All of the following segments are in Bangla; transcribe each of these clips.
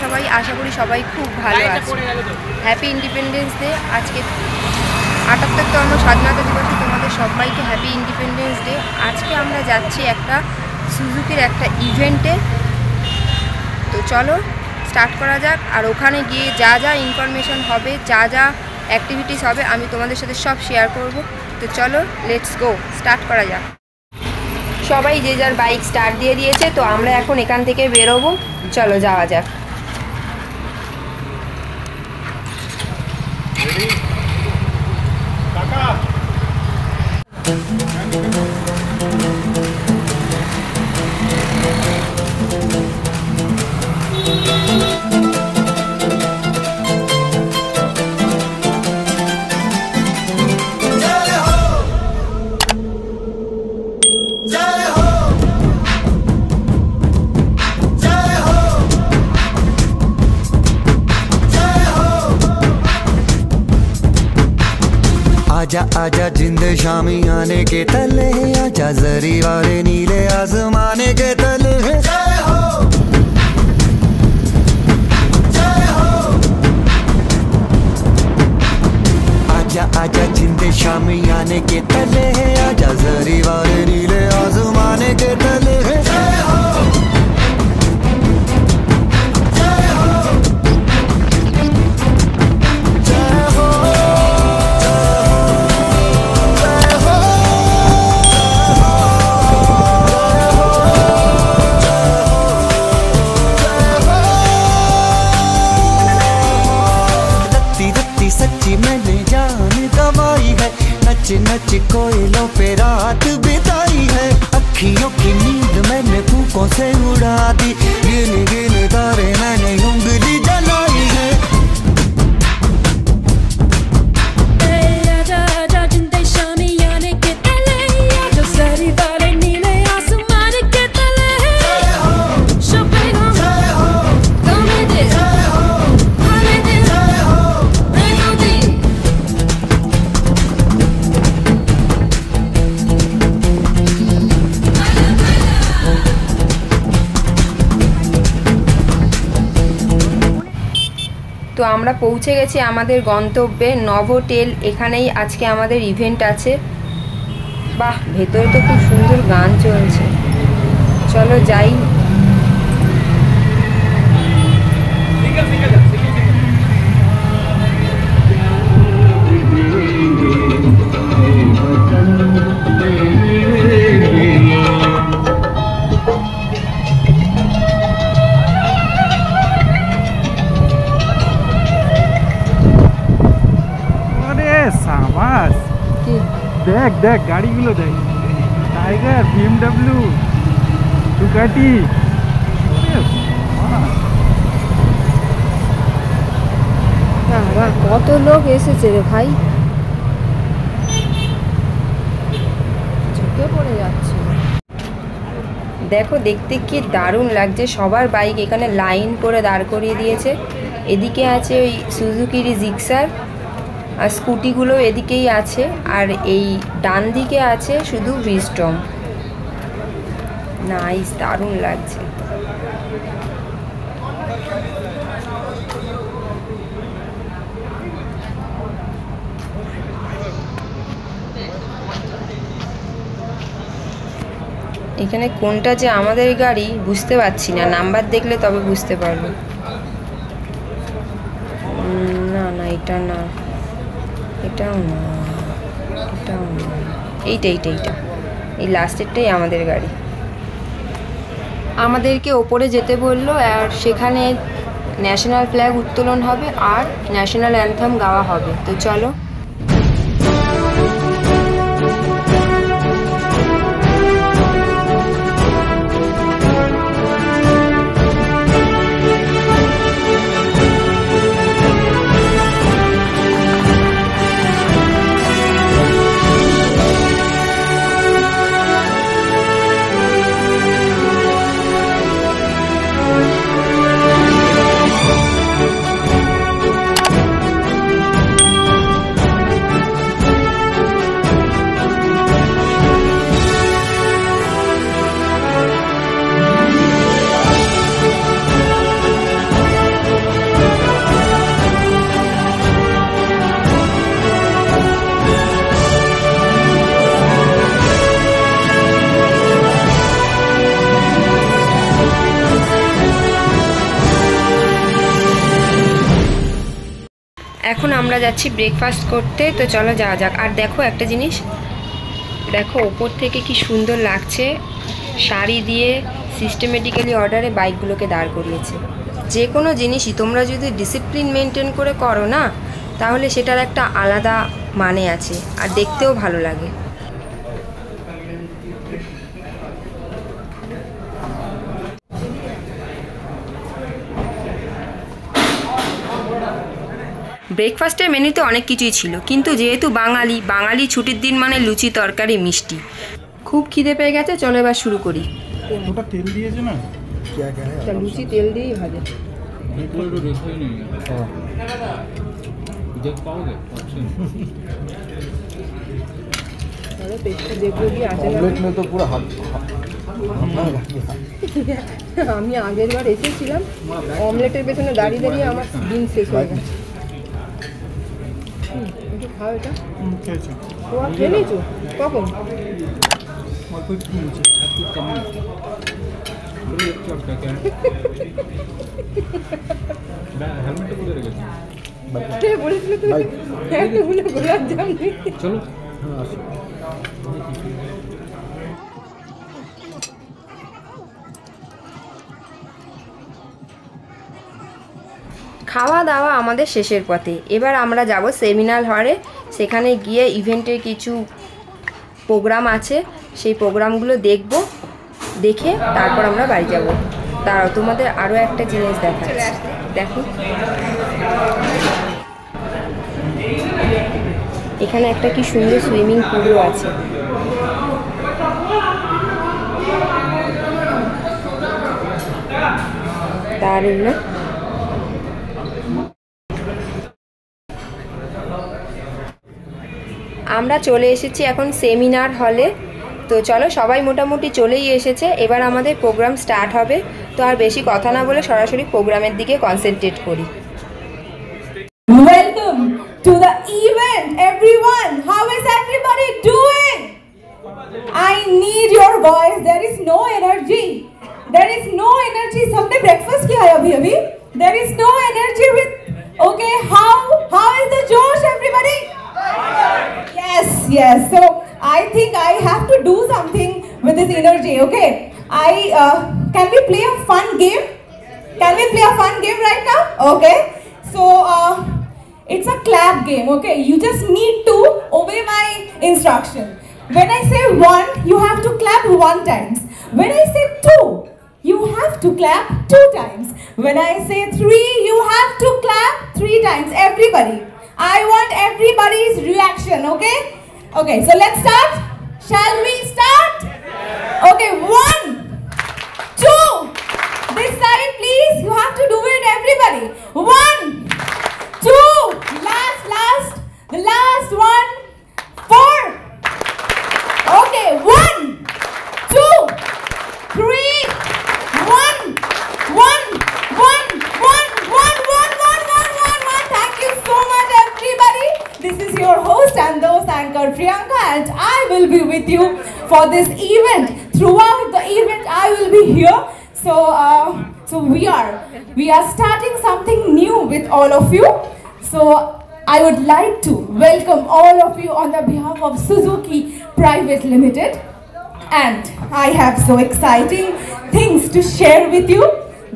সবাই? আশা করি সবাই খুব ভালো আছে। Happy independence day. আজকে ৭৮তম স্বাধীনতা দিবসে তোমাদের সবাইকে হ্যাপি ইন্ডিপেন্ডেন্স ডে। আজকে আমরা যাচ্ছি একটা সুজুকির একটা ইভেন্টে। তো চলো স্টার্ট করা যাক। আর ওখানে গিয়ে যা যা ইনফরমেশান হবে, যা যা অ্যাক্টিভিটিস হবে, আমি তোমাদের সাথে সব শেয়ার করব। তো চলো লেটস গো, স্টার্ট করা যাক। সবাই যে যার বাইক স্টার্ট দিয়ে দিয়েছে, তো আমরা এখন এখান থেকে বেরোবো। চলো যাওয়া যাক। आजा आजा जिंद शामी आने के तले, आजा जरी वाले नीले आसमाने के तले। जय हो जय हो। आजा आजा जिंद शामी आने के तले, आजा जरी वाले नीले आसमाने के तले। जय हो सच्ची मैंने जान गवाई है, नच नच कोयलों पे रात बिताई है। अखियों की नींद मैंने फूकों से उड़ा दी, गिन गिन तारे मैंने उंगली जलाई है। তো আমরা পৌঁছে গেছি আমাদের গন্তব্যে, নভোটেল। এখানেই আজকে আমাদের ইভেন্ট আছে। বাহ, ভেতরে তো খুব সুন্দর গান চলছে। চলো যাই। দেখ দেখ গাড়িগুলো দেখ, টাইগার, BMW, ডুকাটি। কত লোক এসেছে রে ভাই, ঝুঁকে পড়ে যাচ্ছে। দেখো দেখতে কি দারুণ লাগছে। সবার বাইক এখানে লাইন করে দাঁড় করিয়ে দিয়েছে। এদিকে আছে ওই সুজুকির জিক্সার, আর স্কুটিগুলো এদিকেই আছে। আর এই ডান দিকে আছে শুধু উইজডম। নাইস, দারুণ লাগছে। এখানে কোনটা যে আমাদের গাড়ি বুঝতে পারছি না, নাম্বার দেখলে তবে বুঝতে পারবো। না না, এটা না, এটাও না, এটাও না, এইটা এইটা এইটা, এই লাস্টেরটাই আমাদের গাড়ি। আমাদেরকে ওপরে যেতে বললো, আর সেখানে ন্যাশনাল ফ্ল্যাগ উত্তোলন হবে আর ন্যাশনাল অ্যানথেম গাওয়া হবে। তো চলো। এখন আমরা যাচ্ছি ব্রেকফাস্ট করতে, তো চলো যাওয়া যাক। আর দেখো একটা জিনিস, দেখো ওপর থেকে কি সুন্দর লাগছে, শাড়ি দিয়ে সিস্টেমেটিক্যালি অর্ডারে বাইকগুলোকে দাঁড় করিয়েছে। যে কোনো জিনিসই তোমরা যদি ডিসিপ্লিন মেনটেন করে করো না, তাহলে সেটার একটা আলাদা মানে আছে আর দেখতেও ভালো লাগে। ব্রেকফাস্টের মেনুতে অনেক কিছুই ছিল, কিন্তু যেহেতু বাঙালি ছুটির দিন মানে লুচি তরকারি মিষ্টি। খুব খিদে পেয়ে গেছে, চলো এবার শুরু করি। ওটা তেল দিয়েছে না? লুচি তেল দিয়েই ভাজে। আমি আগের বার এসেছিলাম, অমলেটের পেছনে দাঁড়িয়ে দাঁড়িয়ে আমার দিন শেষ হয়ে গেছে। একটু খাও এটা। তোমার খেয়ে নিয়েছো কখন? বলেছিল তুমি এতগুলো গোলাপ জাম চলো। খাওয়া দাওয়া আমাদের শেষের পথে। এবার আমরা যাব সেমিনার হলে। সেখানে গিয়ে ইভেন্টের কিছু প্রোগ্রাম আছে, সেই প্রোগ্রামগুলো দেখে তারপর আমরা বাড়ি যাব। দাঁড়াও, তোমাদের আরও একটা জিনিস দেখাচ্ছি, দেখো এখানে একটা কি সুন্দর সুইমিং পুলও আছে। দারুণ না? আমরা চলে এসেছি এখন সেমিনার হলে। তো চলো, সবাই মোটামুটি চলেই এসেছে। এবার আমাদের প্রোগ্রাম স্টার্ট হবে। তো আর বেশি কথা না বলে সরাসরি প্রোগ্রামের দিকে কনসেন্ট্রেট করি। Welcome to the event, everyone. How is everybody doing? I need your voice. There is no energy. There is no energy. सबने breakfast किया है अभी? There is no energy with. Okay, how is the Josh, everybody? Yes. So I think I have to do something with this energy. Okay, can we play a fun game? Can we play a fun game right now? Okay. So it's a clap game. Okay, you just need to obey my instruction. When I say 1, you have to clap 1 times. When I say 2, you have to clap 2 times. When I say 3, you have to clap 3 times. Everybody, I want everybody's reaction. Okay, so let's start. Shall we start? Okay, 1, 2, this side please. You have to do it, everybody. 1, 2, last, the last one, 4. Okay, 1, 2, 3, 1. Thank you so much, everybody. This is your host and host anchor Priyanka, and I will be with you for this event. Throughout the event, I will be here. So we are starting something new with all of you. So I would like to welcome all of you on the behalf of Suzuki Private Limited, and I have so exciting things to share with you.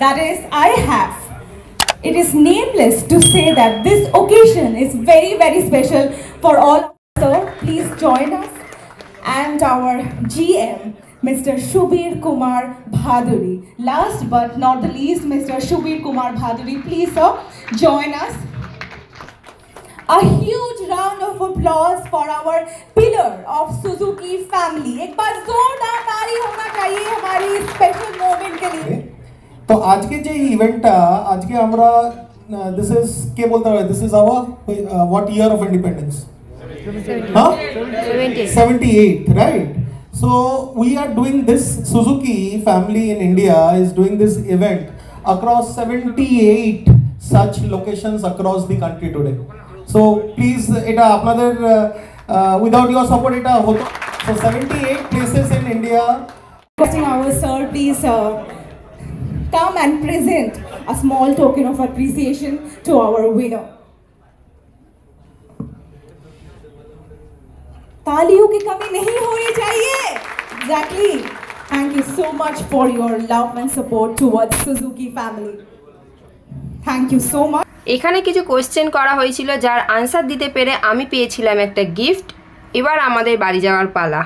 That is, it is needless to say that this occasion is very, very special for all. So please join us and our GM, Mr. Shubir Kumar Bhaduri. Last but not the least, Mr. Shubir Kumar Bhaduri, please sir, join us. A huge round of applause for our pillar of Suzuki family. एक बार जोरदार ताली होना चाहिए हमारी स्पेशल मोमेंट के लिए। तो आज के जो इवेंटটা আজকে আমরা this is কে বলতে পারে, this is our what year of independence? 78th, right? So we are doing this, Suzuki family in India is doing this event across 78 such locations across the country today. So please, এটা আপনাদের without your support এটা হতো। So 78 places in India. Requesting our sir, please come and present a small token of appreciation to our winner. तालियों की कमी नहीं होनी चाहिए. Exactly. Thank you so much for your love and support towards Suzuki family. Thank you so much. এখানে কিছু কোয়েশ্চেন করা হয়েছিল, যার আনসার দিতে পেরে আমি পেয়েছিলাম একটা গিফট। এবার আমাদের বাড়ি যাওয়ার পালা।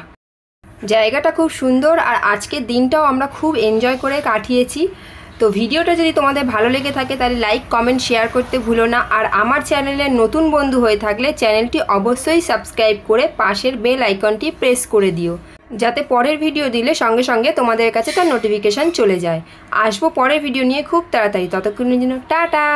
জায়গাটা খুব সুন্দর আর আজকের দিনটাও আমরা খুব এনজয় করে কাটিয়েছি। তো ভিডিওটা যদি তোমাদের ভালো লেগে থাকে তাহলে লাইক, কমেন্ট, শেয়ার করতে ভুলো না। আর আমার চ্যানেলের নতুন বন্ধু হয়ে থাকলে চ্যানেলটি অবশ্যই সাবস্ক্রাইব করে পাশের বেল আইকনটি প্রেস করে দিও, যাতে পরের ভিডিও দিলে সঙ্গে সঙ্গে তোমাদের কাছে তার নোটিফিকেশান চলে যায়। আসবো পরের ভিডিও নিয়ে খুব তাড়াতাড়ি, ততক্ষণের জন্য টাটা।